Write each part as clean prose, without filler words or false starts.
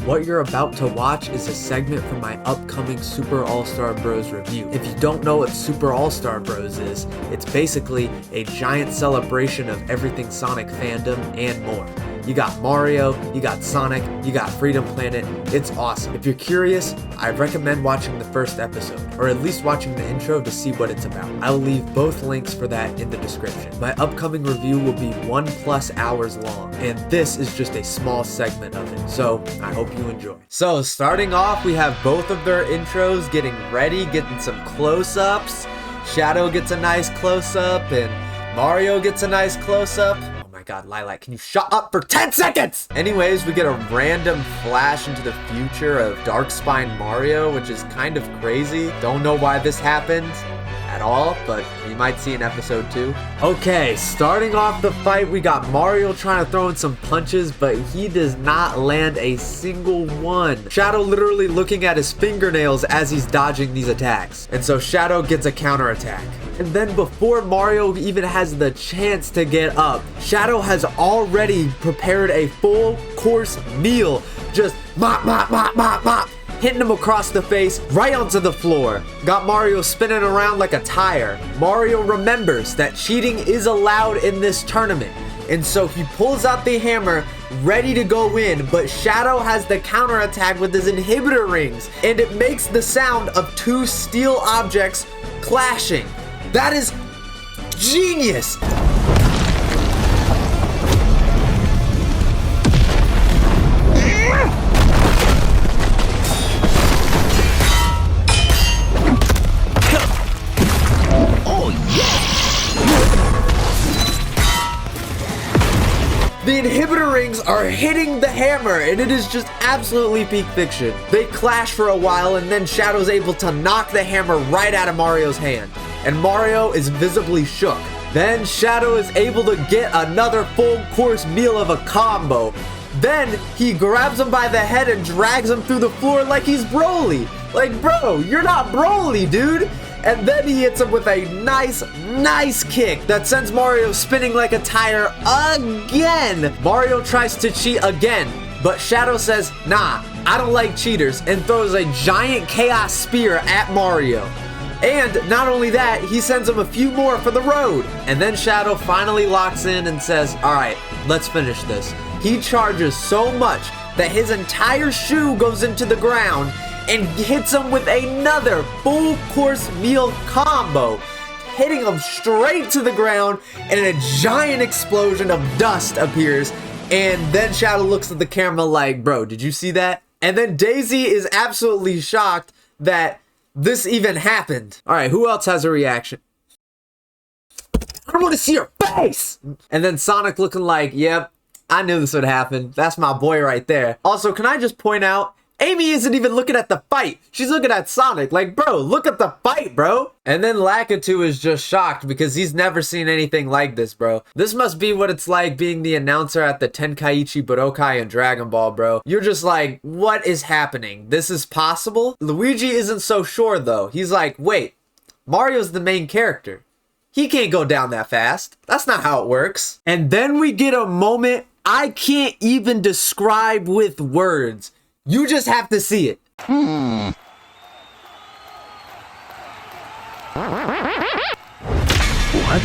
What you're about to watch is a segment from my upcoming Super All-Star Bros review. If you don't know what Super All-Star Bros is, it's basically a giant celebration of everything Sonic fandom and more. You got Mario, you got Sonic, you got Freedom Planet. It's awesome. If you're curious, I recommend watching the first episode, or at least watching the intro to see what it's about. I'll leave both links for that in the description. My upcoming review will be 1+ hours long, and this is just a small segment of it, so I hope you enjoy. So starting off, we have both of their intros getting ready, getting some close-ups. Shadow gets a nice close-up, and Mario gets a nice close-up. God, Lilac, can you shut up for 10 seconds? Anyways, we get a random flash into the future of Dark-Spine Mario, which is kind of crazy. Don't know why this happened at all, but you might see in episode 2. Okay, starting off the fight, we got Mario trying to throw in some punches, but he does not land a single one. Shadow literally looking at his fingernails as he's dodging these attacks. And so Shadow gets a counterattack. And then before Mario even has the chance to get up, Shadow has already prepared a full course meal. Just mop, mop, mop, mop, mop. Hitting him across the face, right onto the floor. Got Mario spinning around like a tire. Mario remembers that cheating is allowed in this tournament. And so he pulls out the hammer, ready to go in, but Shadow has the counterattack with his inhibitor rings, and it makes the sound of two steel objects clashing. That is genius! The inhibitor rings are hitting the hammer, and it is just absolutely peak fiction. They clash for a while, and then Shadow's able to knock the hammer right out of Mario's hand, and Mario is visibly shook. Then Shadow is able to get another full course meal of a combo. Then he grabs him by the head and drags him through the floor like he's Broly. Like, bro, you're not Broly, dude. And then he hits him with a nice kick that sends Mario spinning like a tire again. Mario tries to cheat again, but Shadow says, nah, I don't like cheaters, and throws a giant chaos spear at Mario. And not only that, he sends him a few more for the road. And then Shadow finally locks in and says, all right, let's finish this. He charges so much that his entire shoe goes into the ground and hits him with another full course meal combo, hitting him straight to the ground, and a giant explosion of dust appears. And then Shadow looks at the camera like, bro, did you see that? And then Daisy is absolutely shocked that this even happened. All right, who else has a reaction? I want to see your face! And then Sonic looking like, yep, I knew this would happen. That's my boy right there. Also, can I just point out, Amy isn't even looking at the fight. She's looking at Sonic. Like, bro, look at the fight, bro. And then Lakitu is just shocked because he's never seen anything like this, bro. This must be what it's like being the announcer at the Tenkaichi Budokai and Dragon Ball, bro. You're just like, what is happening? This is possible? Luigi isn't so sure, though. He's like, wait, Mario's the main character. He can't go down that fast. That's not how it works. And then we get a moment I can't even describe with words. You just have to see it. What?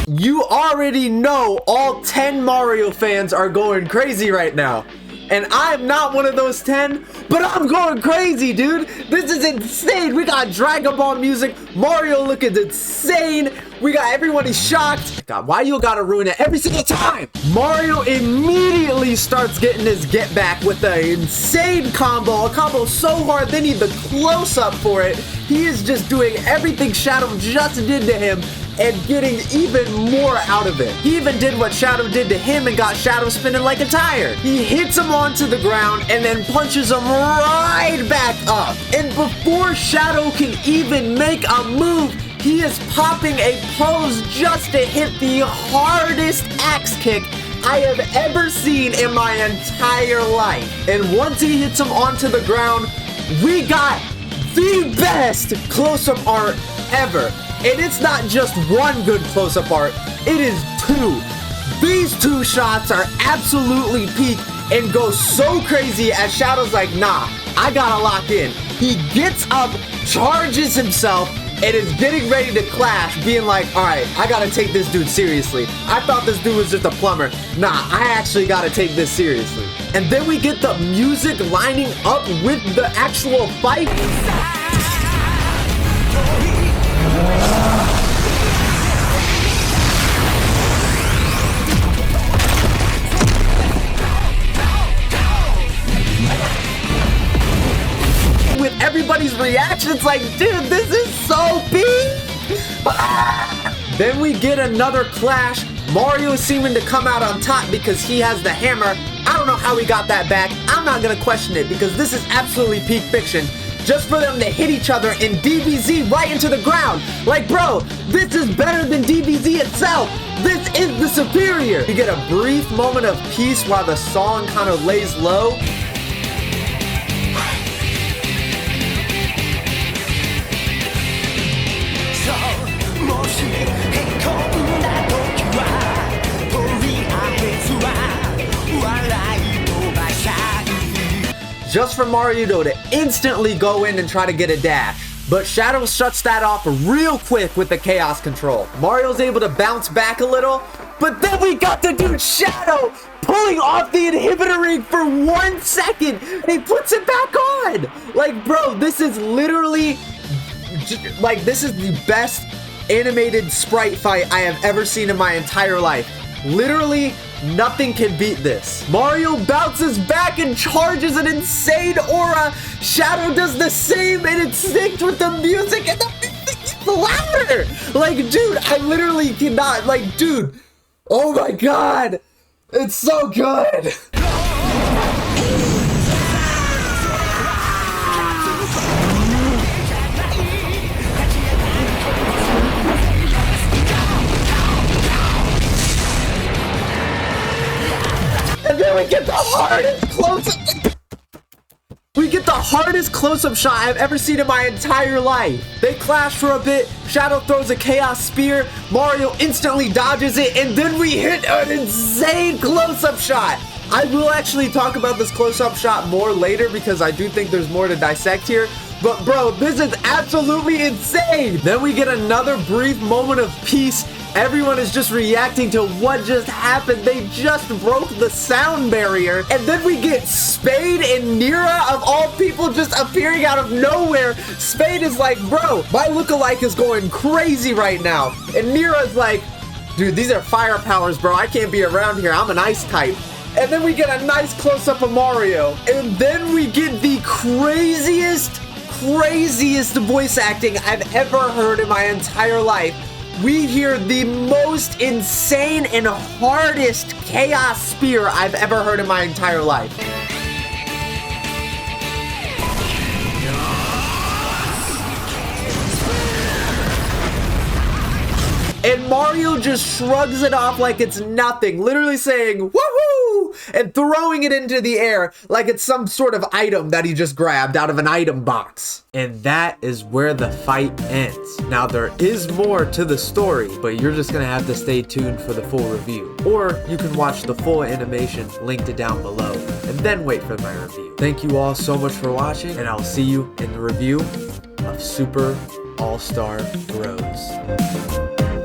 You already know all 10 Mario fans are going crazy right now. And I'm not one of those 10, but I'm going crazy, dude. This is insane. We got Dragon Ball music, Mario looking insane. We got everybody shocked. God, why you gotta ruin it every single time? Mario immediately starts getting his get back with an insane combo. A combo so hard they need the close-up for it. He is just doing everything Shadow just did to him and getting even more out of it. He even did what Shadow did to him and got Shadow spinning like a tire. He hits him onto the ground and then punches him right back up. And before Shadow can even make a move, he is popping a pose just to hit the hardest axe kick I have ever seen in my entire life. And once he hits him onto the ground, we got the best close-up art ever. And it's not just one good close-up art, it is two. These two shots are absolutely peak and go so crazy as Shadow's like, nah, I gotta lock in. He gets up, charges himself, and is getting ready to clash, being like, all right, I gotta take this dude seriously. I thought this dude was just a plumber. Nah, I actually gotta take this seriously. And then we get the music lining up with the actual fight. With everybody's reactions like, dude, this is so big. Then we get another clash. Mario is seeming to come out on top because he has the hammer. I don't know how he got that back. I'm not gonna question it because this is absolutely peak fiction. Just for them to hit each other in DBZ right into the ground. Like, bro, this is better than DBZ itself. This is the superior. You get a brief moment of peace while the song kind of lays low. Just for Mario to instantly go in and try to get a dash. But Shadow shuts that off real quick with the chaos control. Mario's able to bounce back a little, but then we got the dude Shadow pulling off the inhibitor ring for 1 second. He puts it back on. Like, bro, this is literally, like, this is the best animated sprite fight I have ever seen in my entire life. Literally, nothing can beat this. Mario bounces back and charges an insane aura. Shadow does the same and it synced with the music and the music gets louder. Like, dude, I literally cannot, like, dude. Oh my God. It's so good. And then we get the hardest close-up. We get the hardest close-up shot I've ever seen in my entire life. They clash for a bit. Shadow throws a chaos spear. Mario instantly dodges it. And then we hit an insane close-up shot. I will actually talk about this close-up shot more later because I do think there's more to dissect here. But bro, this is absolutely insane. Then we get another brief moment of peace. Everyone is just reacting to what just happened. They just broke the sound barrier. And then we get Spade and Nira, of all people, just appearing out of nowhere. Spade is like, bro, my lookalike is going crazy right now. And Nira's like, dude, these are fire powers, bro. I can't be around here. I'm an ice type. And then we get a nice close-up of Mario. And then we get the craziest voice acting I've ever heard in my entire life. We hear the most insane and hardest chaos spear I've ever heard in my entire life. And Mario just shrugs it off like it's nothing, literally saying, woohoo, and throwing it into the air like it's some sort of item that he just grabbed out of an item box. And that is where the fight ends. Now, there is more to the story, but you're just gonna have to stay tuned for the full review. Or you can watch the full animation linked down below, and then wait for my review. Thank you all so much for watching, and I'll see you in the review of Super All-Star Bros.